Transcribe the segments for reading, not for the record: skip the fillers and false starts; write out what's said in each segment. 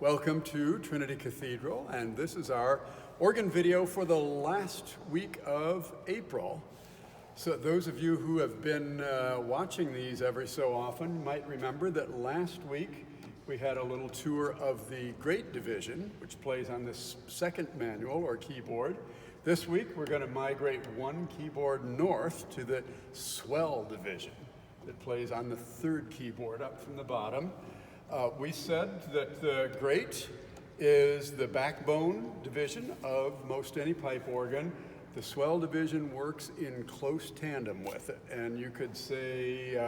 Welcome to Trinity Cathedral, and this is our organ video for the last week of April. So those of you who have been watching these every so often might remember that last week we had a little tour of the Great Division, which plays on this second manual or keyboard. This week we're going to migrate one keyboard north to the Swell Division that plays on the third keyboard up from the bottom. We said that the Great is the backbone division of most any pipe organ. The Swell division works in close tandem with it. And you could say,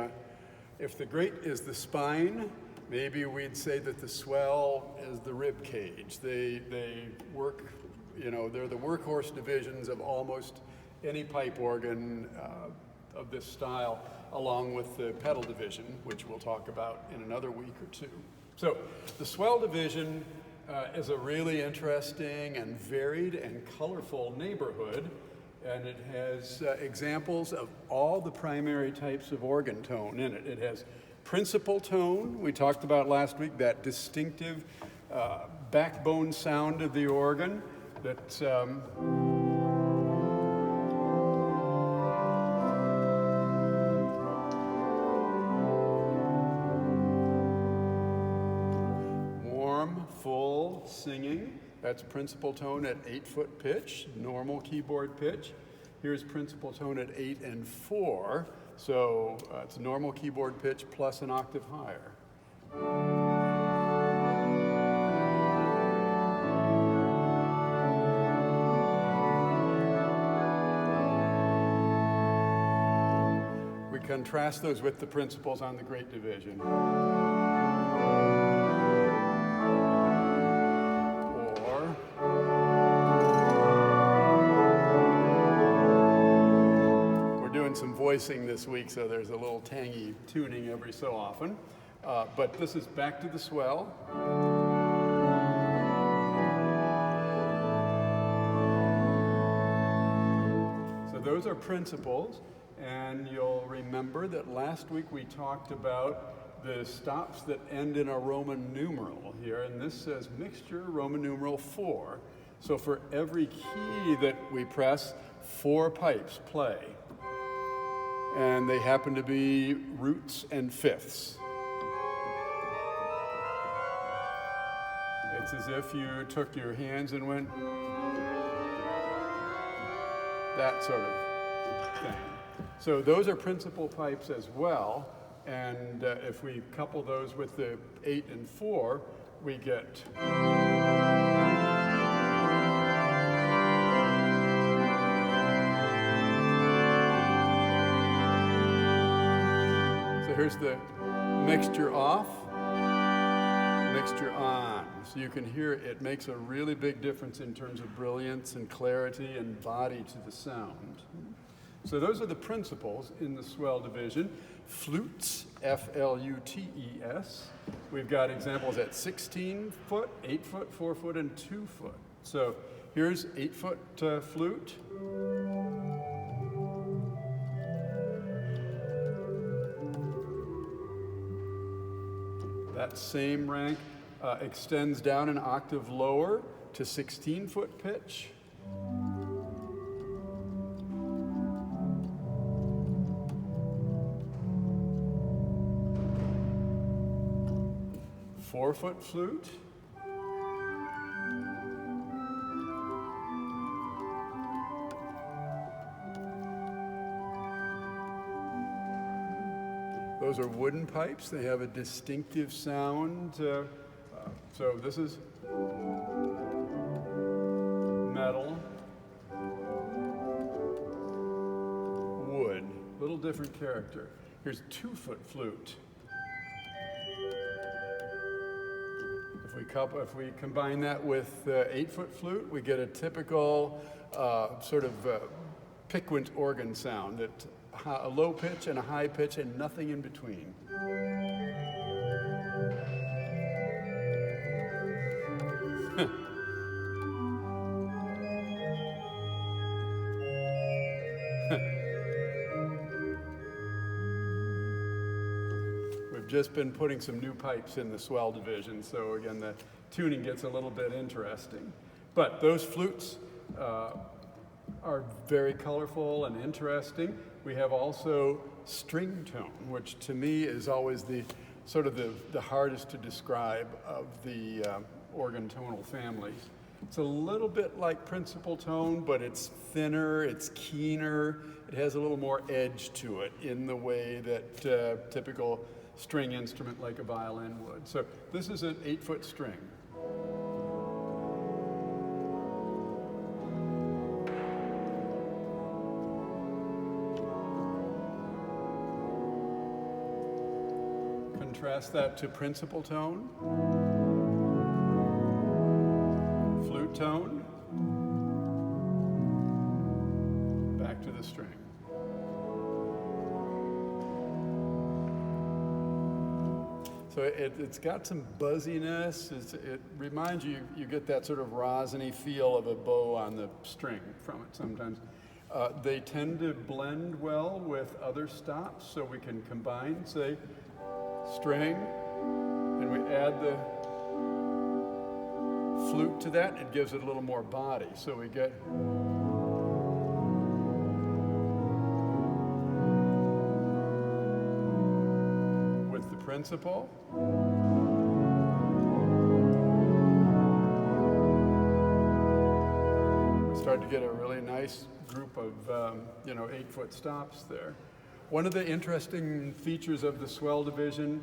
if the Great is the spine, maybe we'd say that the Swell is the rib cage. They work, they're the workhorse divisions of almost any pipe organ of this style, along with the pedal division, which we'll talk about in another week or two. So the Swell division is a really interesting and varied and colorful neighborhood, and it has examples of all the primary types of organ tone in it. It has principal tone, we talked about last week, that distinctive backbone sound of the organ that full singing. That's principal tone at 8-foot pitch, normal keyboard pitch. Here's principal tone at 8 and 4, so it's normal keyboard pitch plus an octave higher. We contrast those with the principals on the Great Division. Some voicing this week, so there's a little tangy tuning every so often. But this is back to the Swell. So those are principals, and you'll remember that last week we talked about the stops that end in a Roman numeral here, and this says mixture Roman numeral 4. So for every key that we press, 4 pipes play. And they happen to be roots and fifths. It's as if you took your hands and went that sort of thing. So those are principal pipes as well, and if we couple those with the 8 and 4, we get here's the mixture off, mixture on. So you can hear it makes a really big difference in terms of brilliance and clarity and body to the sound. So those are the principals in the Swell division. Flutes, F-L-U-T-E-S. We've got examples at 16 foot, 8 foot, 4 foot, and 2 foot. So here's 8-foot flute. That same rank extends down an octave lower to 16-foot pitch. Four-foot flute. Those are wooden pipes. They have a distinctive sound. So this is metal, wood, little different character. Here's 2-foot flute. If we combine that with 8-foot flute, we get a typical sort of piquant organ sound. A low pitch and a high pitch and nothing in between. just been putting some new pipes in the swell division, so again, the tuning gets a little bit interesting. But those flutes are very colorful and interesting. We have also string tone, which to me is always the sort of the hardest to describe of the organ tonal families. It's a little bit like principal tone, but it's thinner, it's keener, it has a little more edge to it in the way that typical string instrument like a violin would. So this is an 8-foot string. Contrast that to principal tone, flute tone, back to the string. So it's got some buzziness. It reminds you, you get that sort of rosiny feel of a bow on the string from it sometimes. They tend to blend well with other stops, so we can combine, say, string, and we add the flute to that. It gives it a little more body, so we get with the principal. We start to get a really nice group of 8-foot stops there. One of the interesting features of the swell division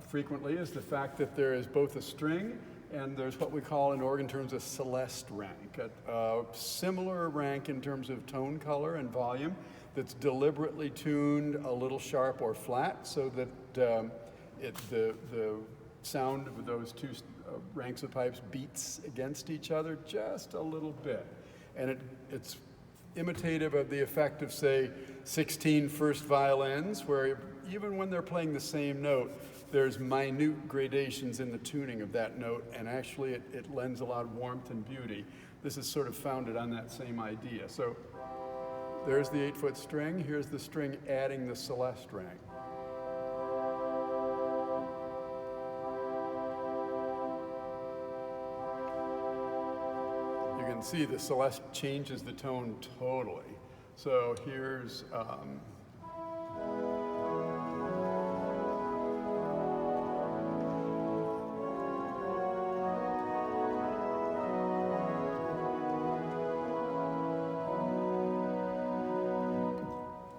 frequently is the fact that there is both a string and there's what we call in organ terms a Celeste rank, a similar rank in terms of tone color and volume that's deliberately tuned a little sharp or flat so that the sound of those two ranks of pipes beats against each other just a little bit. And it's imitative of the effect of, say, 16 first violins, where even when they're playing the same note, there's minute gradations in the tuning of that note, and actually it lends a lot of warmth and beauty. This is sort of founded on that same idea. So there's the 8-foot string. Here's the string adding the Celeste rank. You can see the Celeste changes the tone totally. So here's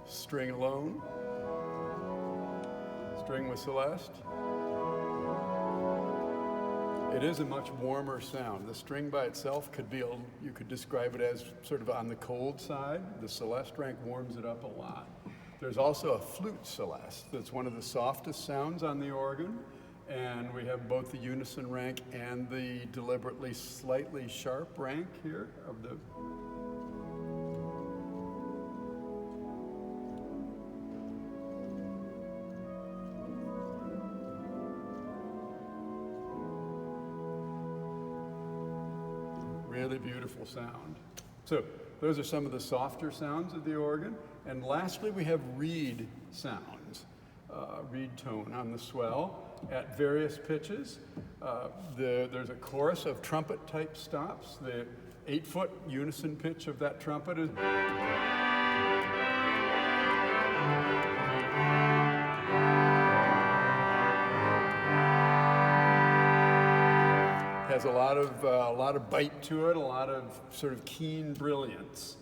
string alone, string with Celeste. It is a much warmer sound. The string by itself could be, you could describe it as sort of on the cold side. The Celeste rank warms it up a lot. There's also a flute Celeste that's one of the softest sounds on the organ, and we have both the unison rank and the deliberately slightly sharp rank here of the really beautiful sound. So those are some of the softer sounds of the organ. And lastly, we have reed sounds, reed tone on the swell at various pitches. There's a chorus of trumpet type stops. The 8-foot unison pitch of that trumpet is has a lot of bite to it, a lot of sort of keen brilliance.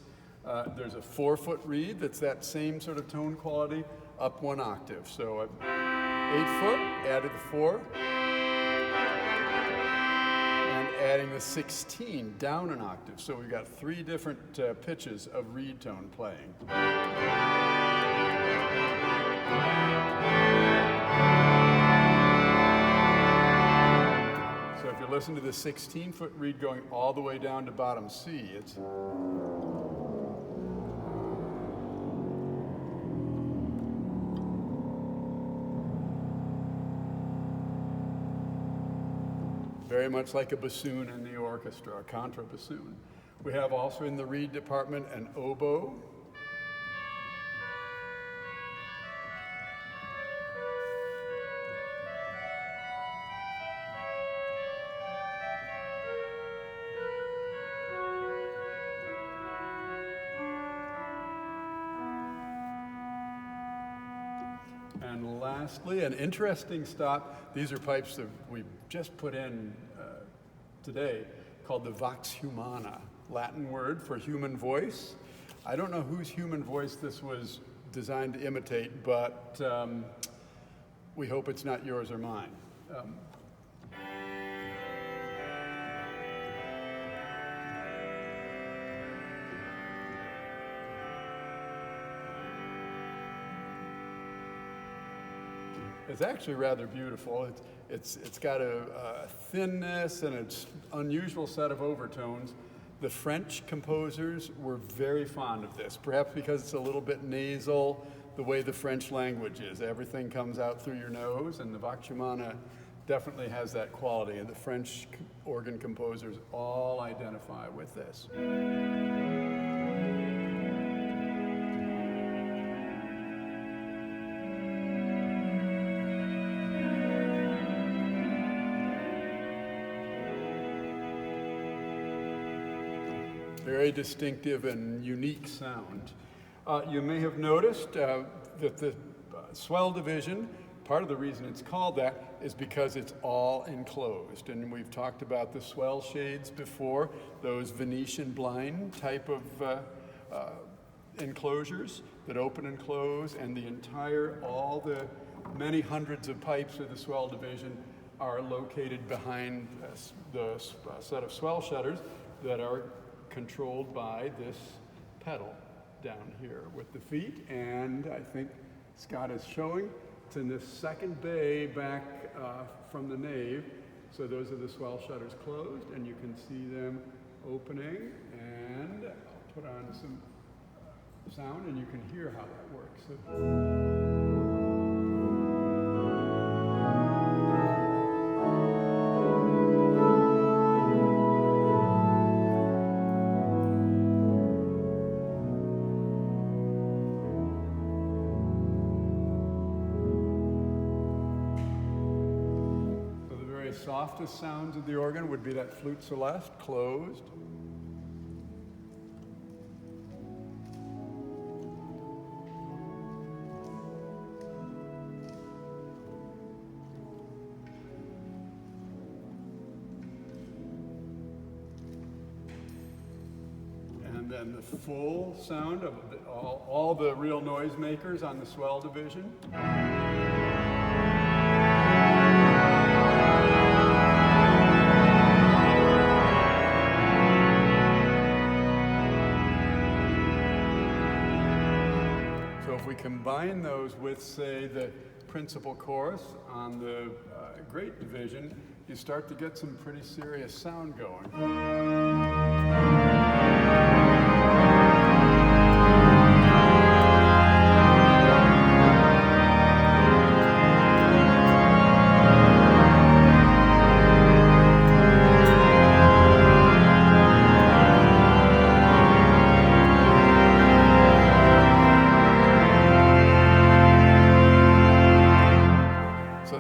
There's a 4-foot reed that's that same sort of tone quality, up 1 octave. So 8-foot, added the 4, and adding the 16 down an octave. So we've got 3 different pitches of reed tone playing. So if you listen to the 16-foot reed going all the way down to bottom C, it's very much like a bassoon in the orchestra, a contrabassoon. We have also in the reed department an oboe. lastly, an interesting stop. These are pipes that we just put in today, called the Vox Humana, Latin word for human voice. I don't know whose human voice this was designed to imitate, but we hope it's not yours or mine. It's actually rather beautiful. It's got a thinness and an unusual set of overtones. The French composers were very fond of this, perhaps because it's a little bit nasal, the way the French language is. Everything comes out through your nose, and the Vox Humana definitely has that quality, and the French organ composers all identify with this. Very distinctive and unique sound. You may have noticed that the swell division, part of the reason it's called that is because it's all enclosed. And we've talked about the swell shades before, those Venetian blind type of enclosures that open and close, and all the many hundreds of pipes of the swell division are located behind the set of swell shutters that are controlled by this pedal down here with the feet. And I think Scott is showing it's in this second bay back from the nave. So those are the swell shutters closed, and you can see them opening. And I'll put on some sound, and you can hear how that works. Softest sounds of the organ would be that flute Celeste closed. And then the full sound of all the real noisemakers on the swell division. Combine those with, say, the principal chorus on the great division, you start to get some pretty serious sound going.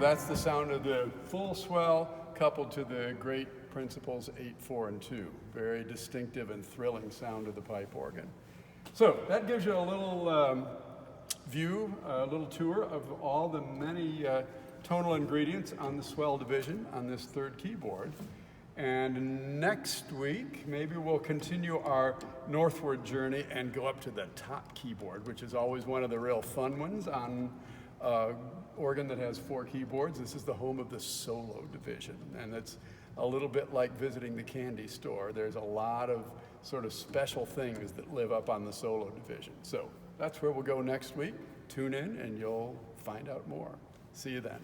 That's the sound of the full swell coupled to the great principals 8, 4, and 2. Very distinctive and thrilling sound of the pipe organ. So that gives you a little view, a little tour of all the many tonal ingredients on the swell division on this third keyboard. And next week, maybe we'll continue our northward journey and go up to the top keyboard, which is always one of the real fun ones on organ that has 4 keyboards. This is the home of the solo division, and it's a little bit like visiting the candy store. There's a lot of sort of special things that live up on the solo division. So that's where we'll go next week. Tune in and you'll find out more. See you then.